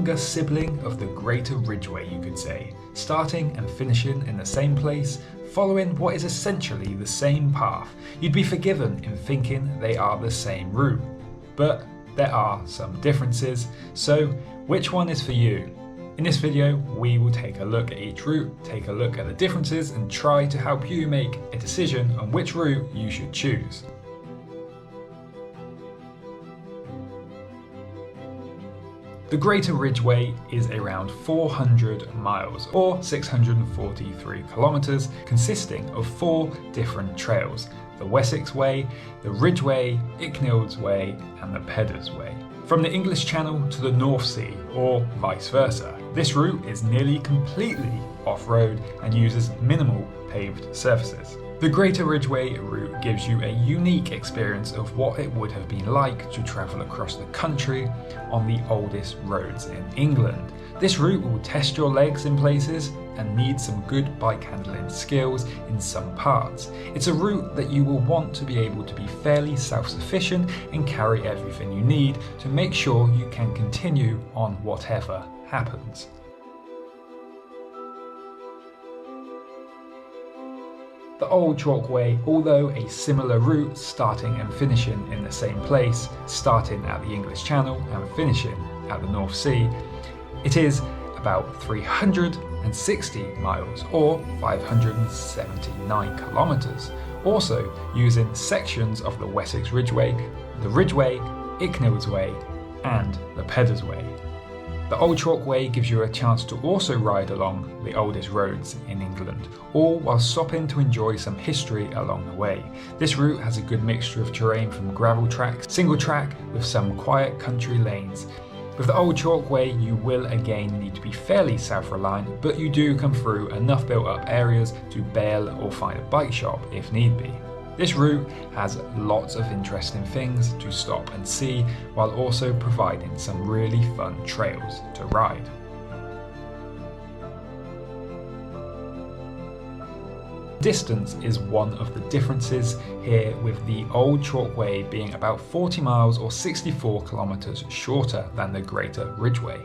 younger sibling of the Greater Ridgway, you could say, starting and finishing in the same place, following what is essentially the same path. You'd be forgiven in thinking they are the same route, but there are some differences, so which one is for you? In this video, we will take a look at each route, take a look at the differences, and try to help you make a decision on which route you should choose. The Greater Ridgway is around 400 miles or 643 kilometers, consisting of 4 different trails: the Wessex Way, the Ridgway, Icknild's Way, and the Peddar's Way. From the English Channel to the North Sea, or vice versa. This route is nearly completely off-road and uses minimal paved surfaces. The Greater Ridgway route gives you a unique experience of what it would have been like to travel across the country on the oldest roads in England. This route will test your legs in places and need some good bike handling skills in some parts. It's a route that you will want to be able to be fairly self-sufficient and carry everything you need to make sure you can continue on whatever happens. The Old Chalk Way, although a similar route starting and finishing in the same place, starting at the English Channel and finishing at the North Sea, it is about 360 miles or 579 kilometers, also using sections of the Wessex Ridgway, the Ridgway, Icknild's Way, and the Peddar's Way. The Old Chalk Way gives you a chance to also ride along the oldest roads in England, all while stopping to enjoy some history along the way. This route has a good mixture of terrain from gravel tracks, single track with some quiet country lanes. With the Old Chalk Way, you will again need to be fairly self-reliant, but you do come through enough built-up areas to bail or find a bike shop if need be. This route has lots of interesting things to stop and see, while also providing some really fun trails to ride. Distance is one of the differences here, with the Old Chalk Way being about 40 miles or 64 kilometers shorter than the Greater Ridgway.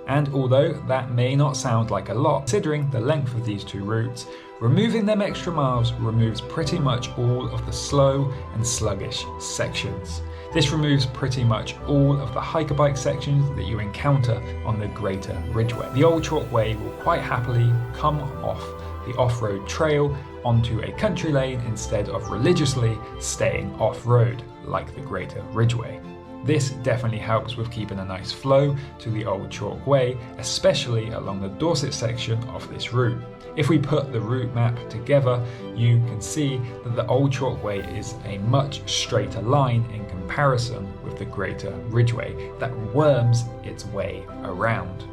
And although that may not sound like a lot, considering the length of these two routes, removing them extra miles removes pretty much all of the slow and sluggish sections. This removes pretty much all of the hiker bike sections that you encounter on the Greater Ridgway. The Old Chalk Way will quite happily come off the off-road trail onto a country lane instead of religiously staying off-road like the Greater Ridgway. This definitely helps with keeping a nice flow to the Old Chalk Way, especially along the Dorset section of this route. If we put the route map together, you can see that the Old Chalk Way is a much straighter line in comparison with the Greater Ridgway that worms its way around.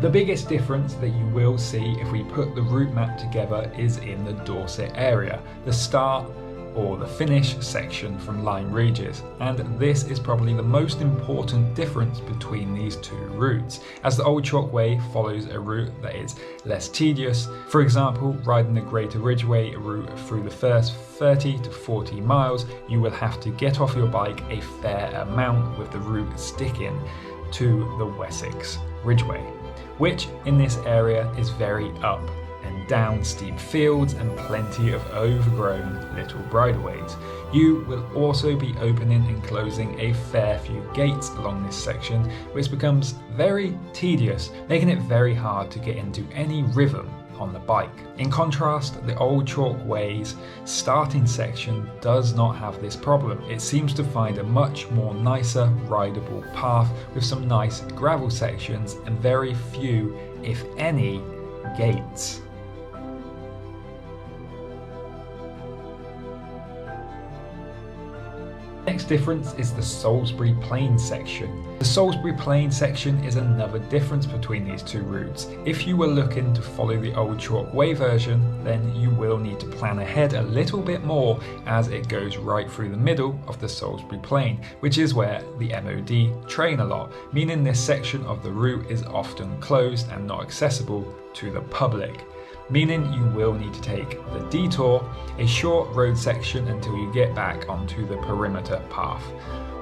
The biggest difference that you will see if we put the route map together is in the Dorset area, the start or the finish section from Lyme Regis, and this is probably the most important difference between these two routes, as the Old Chalk Way follows a route that is less tedious. For example, riding the Greater Ridgway route through the first 30 to 40 miles, you will have to get off your bike a fair amount, with the route sticking to the Wessex Ridgway, which in this area is very up and down steep fields and plenty of overgrown little bridleways. You will also be opening and closing a fair few gates along this section, which becomes very tedious, making it very hard to get into any rhythm on the bike. In contrast, the Old Chalk Way's starting section does not have this problem. It seems to find a much more nicer rideable path with some nice gravel sections and very few, if any, gates. Next difference is the Salisbury Plain section. The Salisbury Plain section is another difference between these two routes. If you were looking to follow the Old Chalk Way version, then you will need to plan ahead a little bit more, as it goes right through the middle of the Salisbury Plain, which is where the MOD train a lot, meaning this section of the route is often closed and not accessible to the public. meaning you will need to take the detour, a short road section until you get back onto the perimeter path.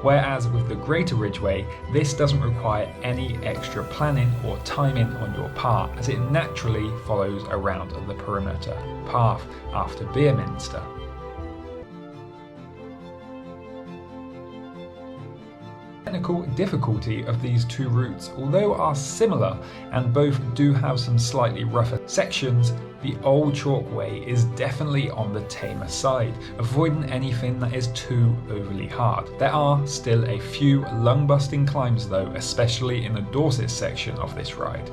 Whereas with the Greater Ridgeway, this doesn't require any extra planning or timing on your part, as it naturally follows around the perimeter path after Beerminster. The technical difficulty of these two routes, although are similar and both do have some slightly rougher sections, the Old Chalk Way is definitely on the tamer side, avoiding anything that is too overly hard. There are still a few lung-busting climbs though, especially in the Dorset section of this ride.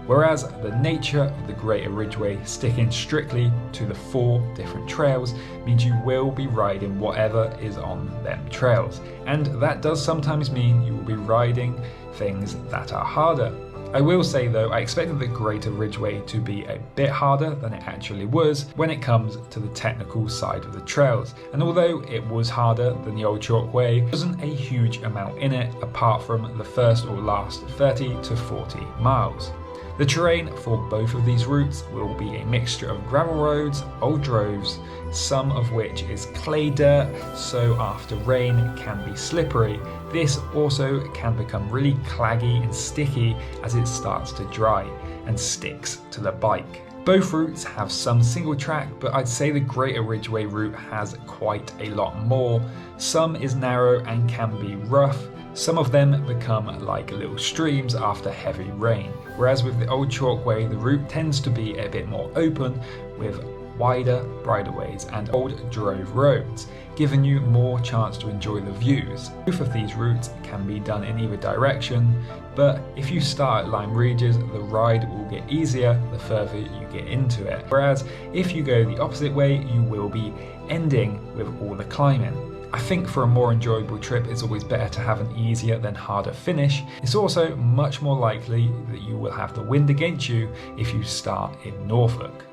Whereas the nature of the Greater Ridgway, sticking strictly to the 4 different trails, means you will be riding whatever is on them trails. And that does sometimes mean you will be riding things that are harder. I will say though, I expected the Greater Ridgway to be a bit harder than it actually was when it comes to the technical side of the trails. And although it was harder than the Old Chalk Way, there wasn't a huge amount in it apart from the first or last 30 to 40 miles. The terrain for both of these routes will be a mixture of gravel roads, old droves, some of which is clay dirt, so after rain it can be slippery. This also can become really claggy and sticky as it starts to dry and sticks to the bike. Both routes have some single track, but I'd say the Greater Ridgway route has quite a lot more. Some is narrow and can be rough. Some of them become like little streams after heavy rain, whereas with the Old Chalk Way the route tends to be a bit more open with wider bridleways and old drove roads, giving you more chance to enjoy the views. Both of these routes can be done in either direction, but if you start at Lyme Regis, the ride will get easier the further you get into it, whereas if you go the opposite way you will be ending with all the climbing. I think for a more enjoyable trip it's always better to have an easier than harder finish. It's also much more likely that you will have the wind against you if you start in Norfolk.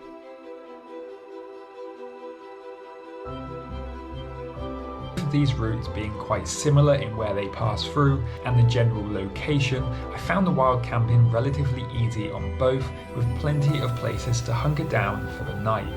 These routes being quite similar in where they pass through and the general location, I found the wild camping relatively easy on both, with plenty of places to hunker down for the night.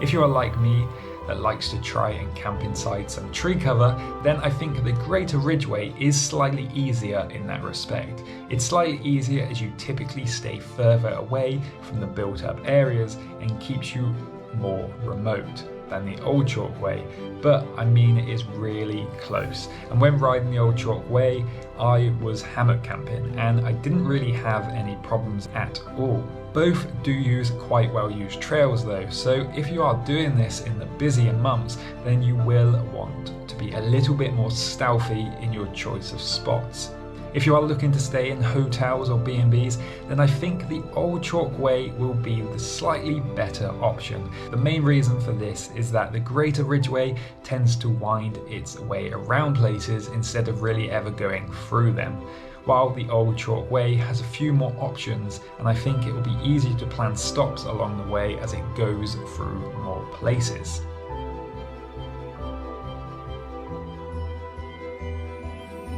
If you are like me, that likes to try and camp inside some tree cover, then I think the Greater Ridgway is slightly easier in that respect. It's slightly easier as you typically stay further away from the built up areas and keeps you more remote than the Old Chalk Way, but I mean it is really close. And when riding the Old Chalk Way, I was hammock camping and I didn't really have any problems at all. Both do use quite well used trails though, so if you are doing this in the busier months, then you will want to be a little bit more stealthy in your choice of spots. If you are looking to stay in hotels or B&Bs, then I think the Old Chalk Way will be the slightly better option. The main reason for this is that the Greater Ridgway tends to wind its way around places instead of really ever going through them, while the Old Chalk Way has a few more options, and I think it will be easy to plan stops along the way as it goes through more places.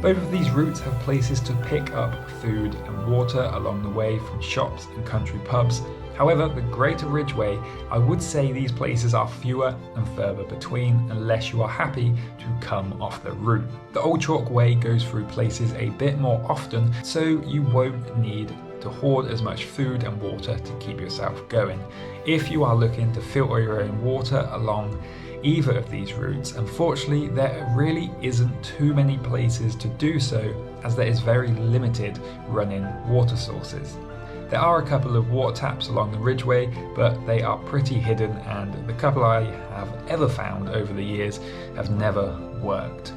Both of these routes have places to pick up food and water along the way from shops and country pubs. However, the Greater Ridgway, I would say these places are fewer and further between unless you are happy to come off the route. The Old Chalk Way goes through places a bit more often, so you won't need to hoard as much food and water to keep yourself going. If you are looking to filter your own water along either of these routes, unfortunately there really isn't too many places to do so, as there is very limited running water sources. There are a couple of water taps along the Ridgeway, but they are pretty hidden, and the couple I have ever found over the years have never worked.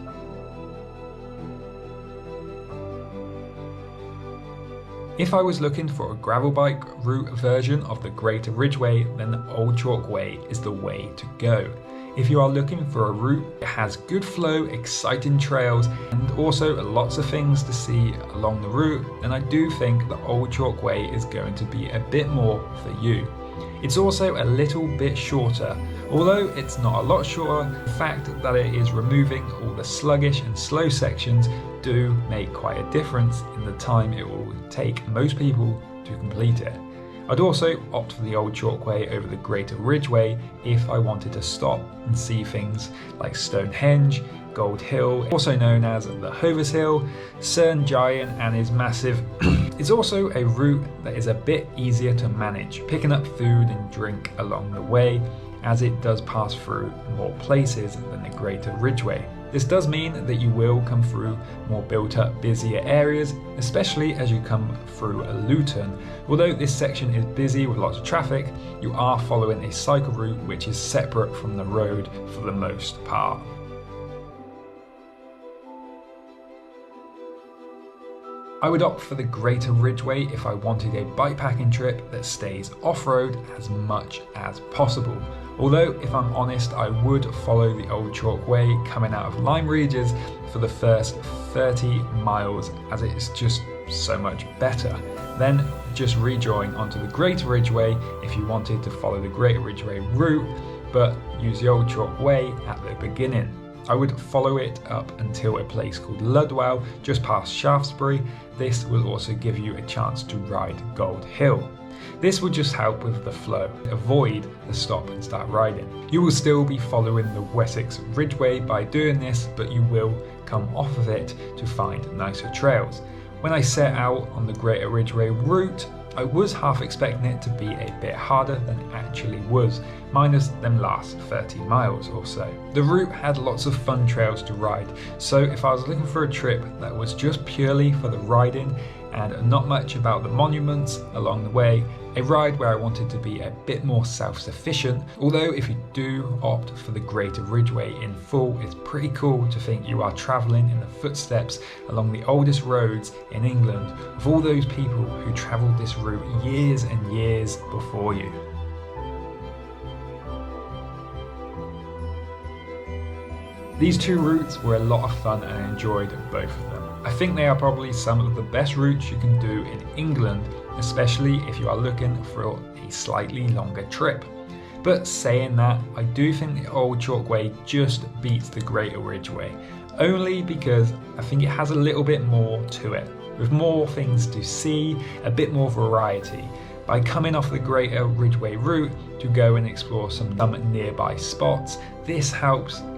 If I was looking for a gravel bike route version of the Greater Ridgway, then the Old Chalk Way is the way to go. If you are looking for a route that has good flow, exciting trails, and also lots of things to see along the route, then I do think the Old Chalk Way is going to be a bit more for you. It's also a little bit shorter, although it's not a lot shorter. The fact that it is removing all the sluggish and slow sections do make quite a difference in the time it will take most people to complete it. I'd also opt for the Old Chalkway over the Greater Ridgeway if I wanted to stop and see things like Stonehenge, Gold Hill, also known as the Hovers Hill, Cern Giant and his massive. It's also a route that is a bit easier to manage, picking up food and drink along the way, as it does pass through more places than the Greater Ridgeway. This does mean that you will come through more built up, busier areas, especially as you come through Luton. Although this section is busy with lots of traffic, you are following a cycle route which is separate from the road for the most part. I would opt for the Greater Ridgway if I wanted a bikepacking trip that stays off-road as much as possible. Although, if I'm honest, I would follow the Old Chalkway coming out of Lyme Regis for the first 30 miles, as it is just so much better. Then just rejoin onto the Greater Ridgway if you wanted to follow the Greater Ridgway route, but use the Old Chalkway at the beginning. I would follow it up until a place called Ludwell, just past Shaftesbury. This will also give you a chance to ride Gold Hill. This will just help with the flow, avoid the stop and start riding. You will still be following the Wessex Ridgeway by doing this, but you will come off of it to find nicer trails. When I set out on the Greater Ridgeway route, I was half expecting it to be a bit harder than it actually was, minus them last 30 miles or so. The route had lots of fun trails to ride, so if I was looking for a trip that was just purely for the riding and not much about the monuments along the way, a ride where I wanted to be a bit more self-sufficient. Although if you do opt for the Greater Ridgeway in full, it's pretty cool to think you are travelling in the footsteps along the oldest roads in England, with all those people who travelled this route years and years before you. These two routes were a lot of fun and I enjoyed both of them. I think they are probably some of the best routes you can do in England, especially if you are looking for a slightly longer trip. But saying that, I do think the Old Chalkway just beats the Greater Ridgeway, only because I think it has a little bit more to it, with more things to see, a bit more variety. By coming off the Greater Ridgeway route to go and explore some nearby spots, this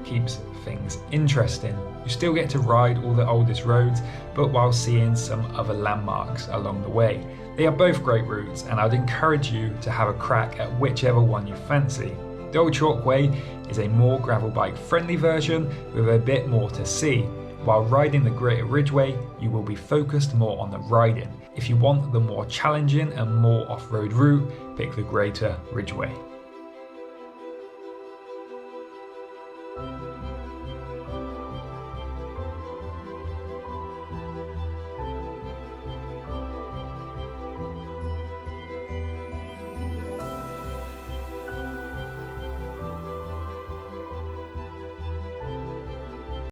keeps things interesting. You still get to ride all the oldest roads, but while seeing some other landmarks along the way. They are both great routes, and I'd encourage you to have a crack at whichever one you fancy. The Old Chalkway is a more gravel bike friendly version with a bit more to see. While riding the Greater Ridgeway, you will be focused more on the riding. If you want the more challenging and more off-road route, pick the Greater Ridgeway.